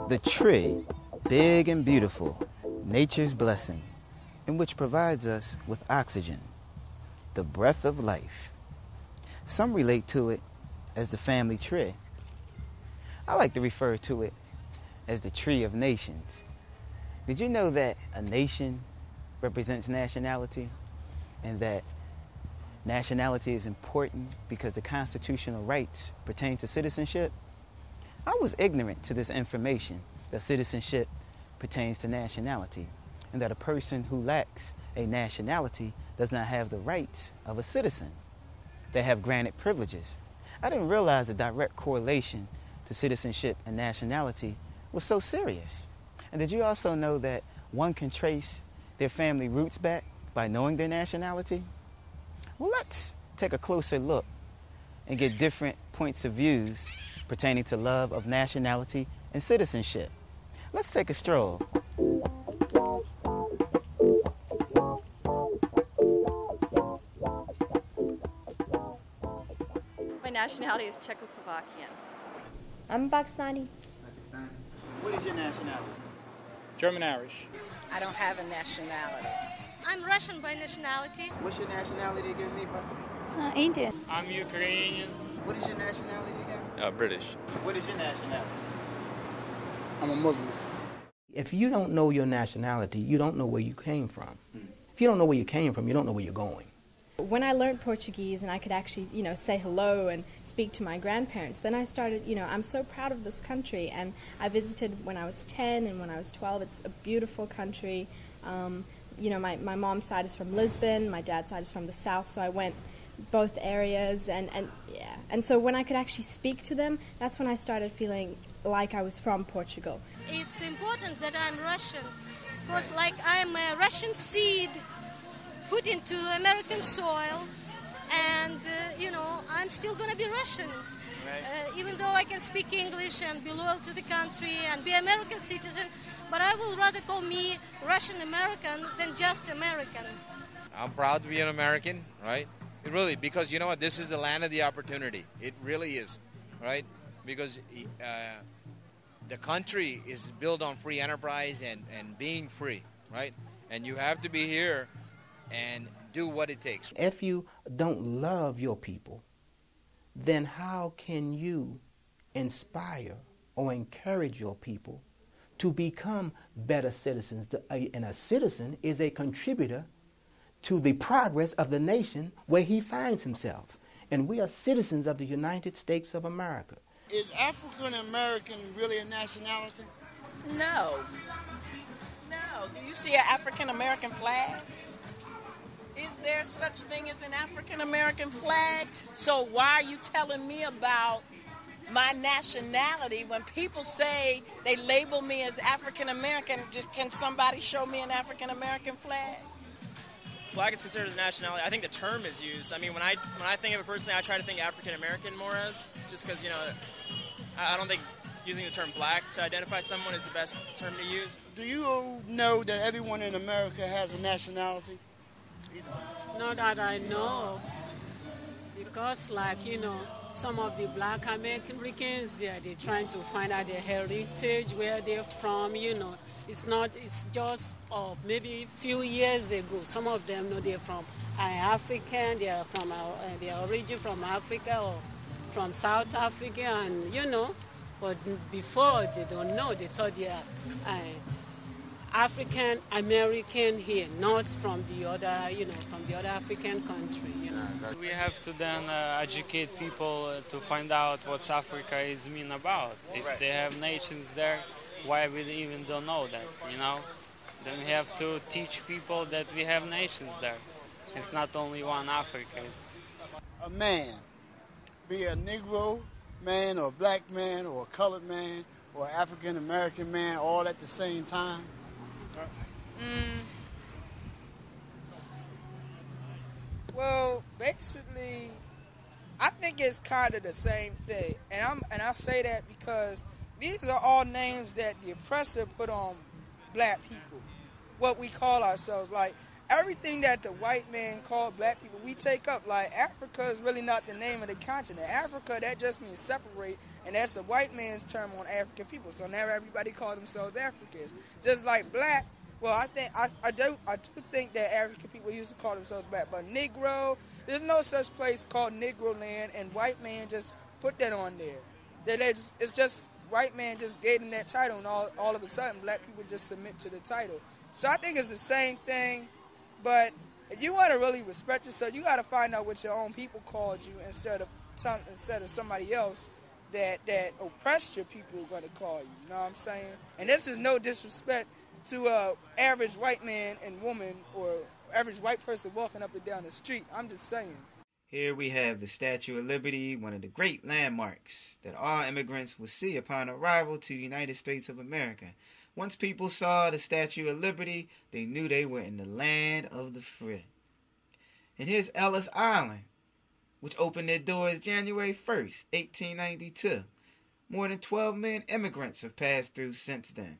The tree, big and beautiful, nature's blessing, and which provides us with oxygen, the breath of life. Some relate to it as the family tree. I like to refer to it as the tree of nations. Did you know that a nation represents nationality, and that nationality is important because the constitutional rights pertain to citizenship? I was ignorant to this information, that citizenship pertains to nationality, and that a person who lacks a nationality does not have the rights of a citizen. They have granted privileges. I didn't realize the direct correlation to citizenship and nationality was so serious. And did you also know that one can trace their family roots back by knowing their nationality? Well, let's take a closer look and get different points of views pertaining to love of nationality and citizenship. Let's take a stroll. My nationality is Czechoslovakian. I'm Pakistani. What is your nationality? German-Irish. I don't have a nationality. I'm Russian by nationality. What's your nationality again, Nipa? Indian. I'm Ukrainian. What is your nationality again? British. What is your nationality? I'm a Muslim. If you don't know your nationality, you don't know where you came from. If you don't know where you came from, you don't know where you're going. When I learned Portuguese and I could actually, say hello and speak to my grandparents, then I started, I'm so proud of this country. And I visited when I was 10 and when I was 12. It's a beautiful country. My mom's side is from Lisbon, my dad's side is from the south, so I went both areas. And so when I could actually speak to them, that's when I started feeling like I was from Portugal. It's important that I'm Russian, because I'm a Russian seed put into American soil, and I'm still going to be Russian. Right. Even though I can speak English and be loyal to the country and be American citizen, but I will rather call me Russian American than just American. I'm proud to be an American, right? Really, because you know what? This is the land of the opportunity. It really is, right? Because the country is built on free enterprise and being free, right? And you have to be here and do what it takes. If you don't love your people, then how can you inspire or encourage your people to become better citizens? And a citizen is a contributor to the progress of the nation where he finds himself. And we are citizens of the United States of America. Is African American really a nationality? No. Do you see an African American flag? Is there such thing as an African American flag? So why are you telling me about my nationality when people say they label me as African American? Can somebody show me an African American flag? Flag is considered as nationality. I think the term is used. I mean, when I think of it personally, I try to think African American more as, just because, I don't think using the term black to identify someone is the best term to use. Do you know that everyone in America has a nationality? Not that I know, because some of the black Americans, they're trying to find out their heritage, where they're from, It's just maybe a few years ago. Some of them know they're from African, they're origin from Africa or from South Africa, and but before they don't know. They thought they're African American here, not from the other, from the other African country. We have to then educate people to find out what Africa is mean about. If they have nations there, why we even don't know that, Then we have to teach people that we have nations there. It's not only one Africa. A man, be a Negro man or a black man or a colored man or African American man, all at the same time? Well, basically, I think it's kind of the same thing, and I say that because these are all names that the oppressor put on black people, what we call ourselves. Like everything that the white man called black people, we take up. Like, Africa is really not the name of the continent. Africa, that just means separate, and that's a white man's term on African people. So now everybody call themselves Africans. Just like black, well, I do think that African people used to call themselves black, but Negro, there's no such place called Negro land, and white man just put that on there. It's just white man just gave them that title, and all of a sudden black people just submit to the title. So I think it's the same thing, but if you want to really respect yourself, you got to find out what your own people called you instead of somebody else that oppressed your people are going to call you. You know what I'm saying? And this is no disrespect to a average white man and woman or average white person walking up and down the street. I'm just saying. Here we have the Statue of Liberty, one of the great landmarks that all immigrants will see upon arrival to the United States of America. Once people saw the Statue of Liberty, they knew they were in the land of the free. And here's Ellis Island, which opened their doors January 1st, 1892. More than 12 million immigrants have passed through since then.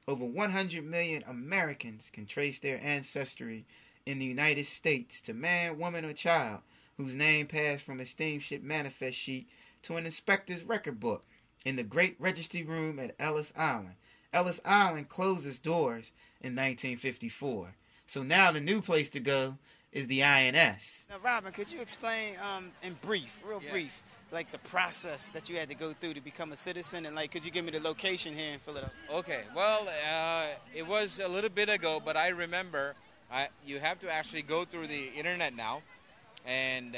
Over 100 million Americans can trace their ancestry in the United States to man, woman, or child whose name passed from a steamship manifest sheet to an inspector's record book in the Great Registry Room at Ellis Island. Ellis Island closed its doors in 1954. So now the new place to go is the INS. Now, Robin, could you explain in brief, brief, like the process that you had to go through to become a citizen, and like, could you give me the location here in Philadelphia? Okay, well, it was a little bit ago, but I remember you have to actually go through the internet now and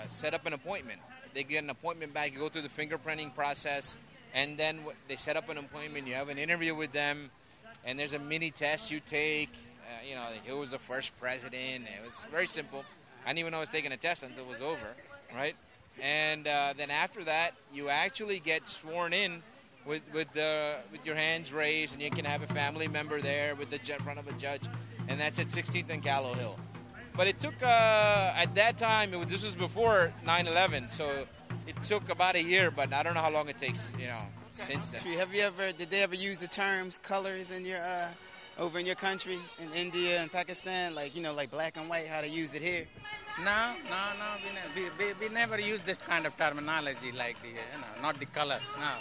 set up an appointment. They get an appointment back, you go through the fingerprinting process, and then they set up an appointment, you have an interview with them, and there's a mini test you take. Who was the first president. It was very simple. I didn't even know I was taking a test until it was over, right? And then after that, you actually get sworn in with your hands raised, and you can have a family member there with the front of a judge, and that's at 16th and Callow Hill. But it took, at that time, this was before 9/11, so it took about a year, but I don't know how long it takes, since then. Did they ever use the terms colors in your, over in your country, in India and Pakistan, like black and white, how they use it here? No, we never use this kind of terminology like not the color, no.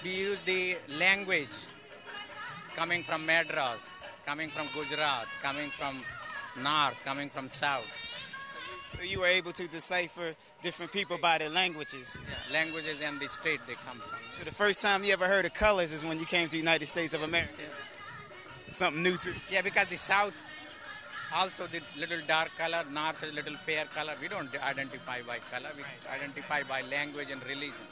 We use the language coming from Madras, coming from Gujarat, coming from North, coming from South. So you were able to decipher different people by their languages? Yeah, languages and the state they come from. So the first time you ever heard of colors is when you came to the United States of America? Yeah. Something new to you? Yeah, because the South, also the little dark color, North is little fair color. We don't identify by color, we identify by language and religion.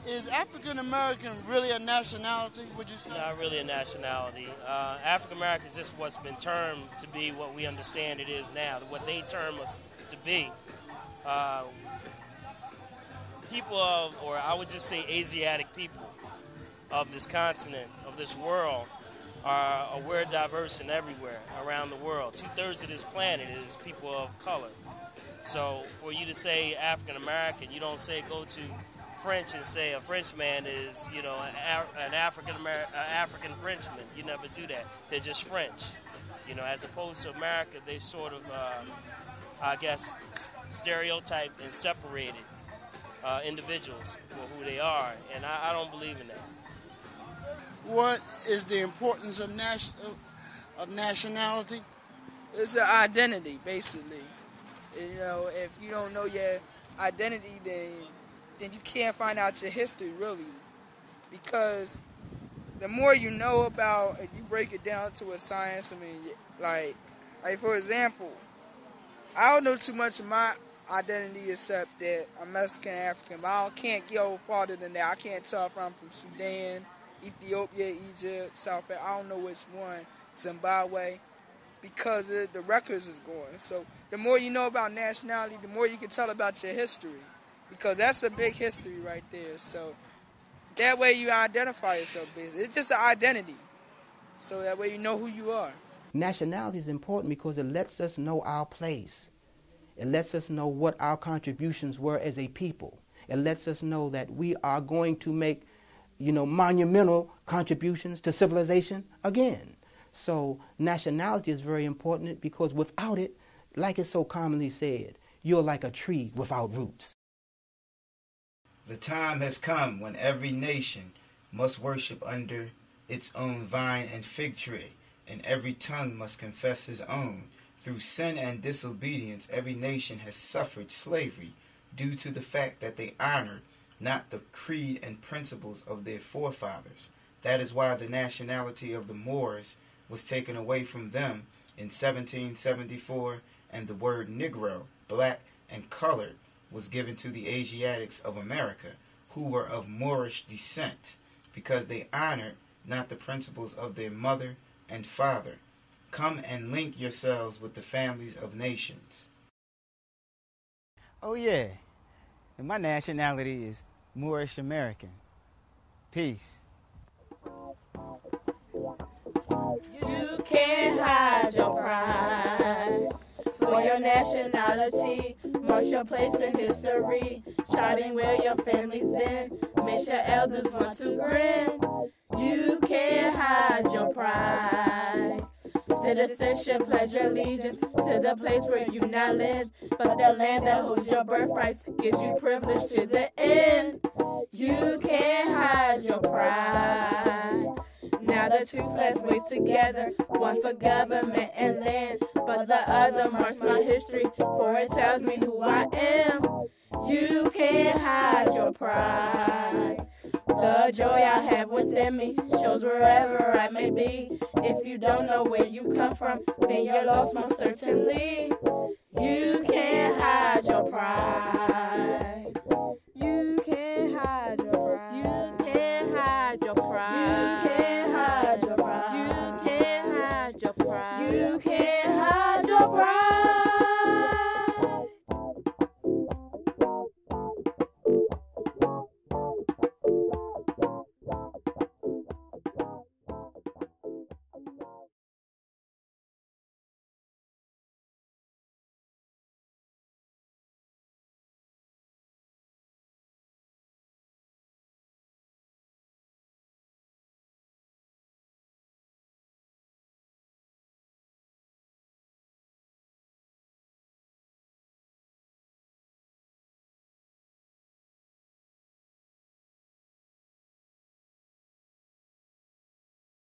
Is African American really a nationality, would you say? Not really a nationality. African American is just what's been termed to be what we understand it is now, what they term us to be. People of, or I would just say Asiatic people of this continent, of this world, we're diverse and everywhere around the world. 2/3 of this planet is people of color. So for you to say African American, you don't say go to French and say a Frenchman is, an African Frenchman. You never do that. They're just French. As opposed to America, they sort of, stereotyped and separated individuals for who they are, and I don't believe in that. What is the importance of nationality? It's an identity, basically. If you don't know your identity, then you can't find out your history, really. Because the more you know about, if you break it down to a science, like for example, I don't know too much of my identity except that I'm Mexican African, but I can't go farther than that. I can't tell if I'm from Sudan, Ethiopia, Egypt, South Africa. I don't know which one, Zimbabwe, because the records is going. So the more you know about nationality, the more you can tell about your history, because that's a big history right there. So that way you identify yourself, basically. It's just an identity, so that way you know who you are. Nationality is important because it lets us know our place. It lets us know what our contributions were as a people. It lets us know that we are going to make monumental contributions to civilization again. So nationality is very important because without it, like it's so commonly said, you're like a tree without roots. The time has come when every nation must worship under its own vine and fig tree, and every tongue must confess his own. Through sin and disobedience, every nation has suffered slavery due to the fact that they honored not the creed and principles of their forefathers. That is why the nationality of the Moors was taken away from them in 1774, and the word Negro, black, and colored was given to the Asiatics of America, who were of Moorish descent, because they honored not the principles of their mother and father. Come and link yourselves with the families of nations. Oh, yeah. And my nationality is Moorish American. Peace. You can't hide your pride for your nationality. Mark your place in history, charting where your family's been. Makes your elders want to grin. You can't hide your pride. Citizenship, pledge your allegiance to the place where you now live. But the land that holds your birthrights gives you privilege to the end. You can't hide your pride. Now the two flags wave together, one for government and land, but the other marks my history, for it tells me who I am. You can't hide your pride. The joy I have within me shows wherever I may be. If you don't know where you come from, then you're lost most certainly. You can't hide